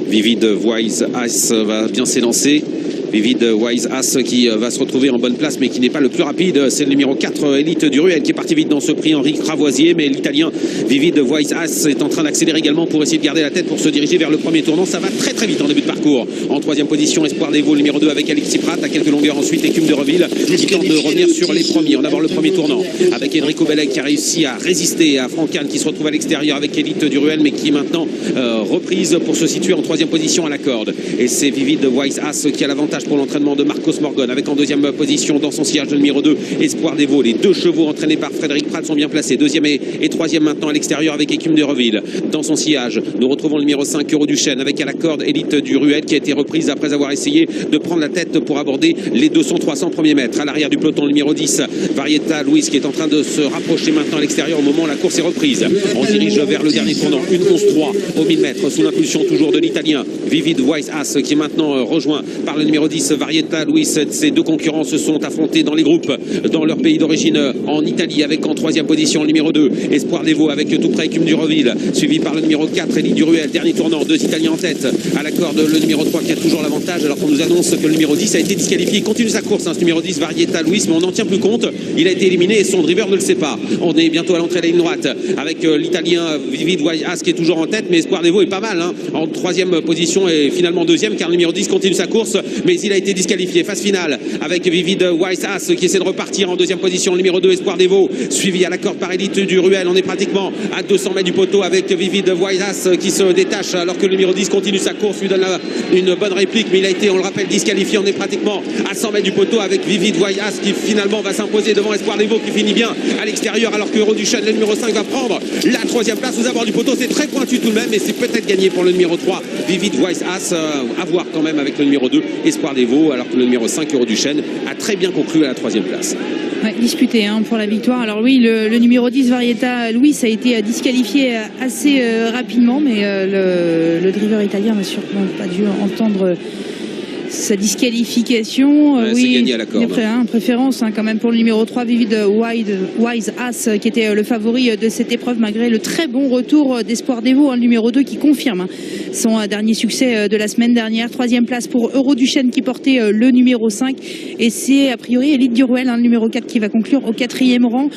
Vivid Wise As va bien s'élancer. Vivid Wise As qui va se retrouver en bonne place mais qui n'est pas le plus rapide. C'est le numéro 4 Elite du Ruel qui est parti vite dans ce prix, Henri Cravoisier, mais l'Italien Vivid Wise As est en train d'accélérer également pour essayer de garder la tête pour se diriger vers le premier tournant. Ça va très très vite en début de parcours. En troisième position, Espoir des Veaux, numéro 2 avec Alexis Prat à quelques longueurs. Ensuite, Écume de Reville qui tente de revenir sur les premiers. On a d'abord le premier tournant avec Enrico Bellec qui a réussi à résister à Francan qui se retrouve à l'extérieur avec Elite du Ruel mais qui est maintenant reprise pour se situer en troisième position à la corde. Et c'est Vivid Wise As qui a l'avantage pour l'entraînement de Marcos Morgan avec en deuxième position dans son sillage le numéro 2 Espoir des Veaux. Les deux chevaux entraînés par Frédéric Prat sont bien placés. Deuxième et troisième maintenant à l'extérieur avec Écume de Reville. Dans son sillage, nous retrouvons le numéro 5 Euro du Chêne avec à la corde Élite du Ruel qui a été reprise après avoir essayé de prendre la tête pour aborder les 200-300 premiers mètres. À l'arrière du peloton, le numéro 10 Varieta Louise qui est en train de se rapprocher maintenant à l'extérieur au moment où la course est reprise. On dirige vers le dernier tournant, une 11-3 au 1000 mètres sous l'impulsion toujours de l'Italien Vivid Wise As qui est maintenant rejoint par le numéro 10 Varieta Louise. Ces deux concurrents se sont affrontés dans les groupes dans leur pays d'origine en Italie avec en troisième position le numéro 2 Espoir des Veaux avec tout près Écume du Reville suivi par le numéro 4 Élite du Ruel. Dernier tournant, deux Italiens en tête à la corde, le numéro 3 qui a toujours l'avantage alors qu'on nous annonce que le numéro 10 a été disqualifié. Il continue sa course, ce numéro 10 Varieta Louise, mais on n'en tient plus compte. Il a été éliminé et son driver ne le sait pas. On est bientôt à l'entrée de la ligne droite avec l'Italien Vivid Wise As qui est toujours en tête, mais Espoir des Veaux est pas mal en troisième position et finalement deuxième car le numéro 10 continue sa course mais il a été disqualifié. Phase finale avec Vivid Wise As qui essaie de repartir en deuxième position, le numéro 2 Espoir des Veaux suivi à la corde par Élite du Ruel. On est pratiquement à 200 mètres du poteau avec Vivid Wise As qui se détache alors que le numéro 10 continue sa course, lui donne une bonne réplique mais il a été, on le rappelle, disqualifié. On est pratiquement à 100 mètres du poteau avec Vivid Wise As qui finalement va s'imposer devant Espoir des Veaux qui finit bien à l'extérieur alors que Euro du Chêne, le numéro 5, va prendre la troisième place aux abords du poteau. C'est très pointu tout de même mais c'est peut-être gagné pour le numéro 3 Vivid Wise As, à voir quand même avec le numéro 2 Espoir des Veaux alors que le numéro 5 Euro du Chêne a très bien conclu à la troisième place. Ouais, disputé pour la victoire. Alors oui, le numéro 10 Varieta Louis a été disqualifié assez rapidement, mais le driver italien n'a sûrement pas dû entendre sa disqualification. Ouais, oui, c'est gagné à la corde. Préférence quand même pour le numéro 3 Vivid Wise As qui était le favori de cette épreuve malgré le très bon retour d'Espoir des Veaux, le numéro 2 qui confirme son dernier succès de la semaine dernière. Troisième place pour Euro du Chêne qui portait le numéro 5 et c'est a priori Élite du Ruel, le numéro 4 qui va conclure au 4e rang.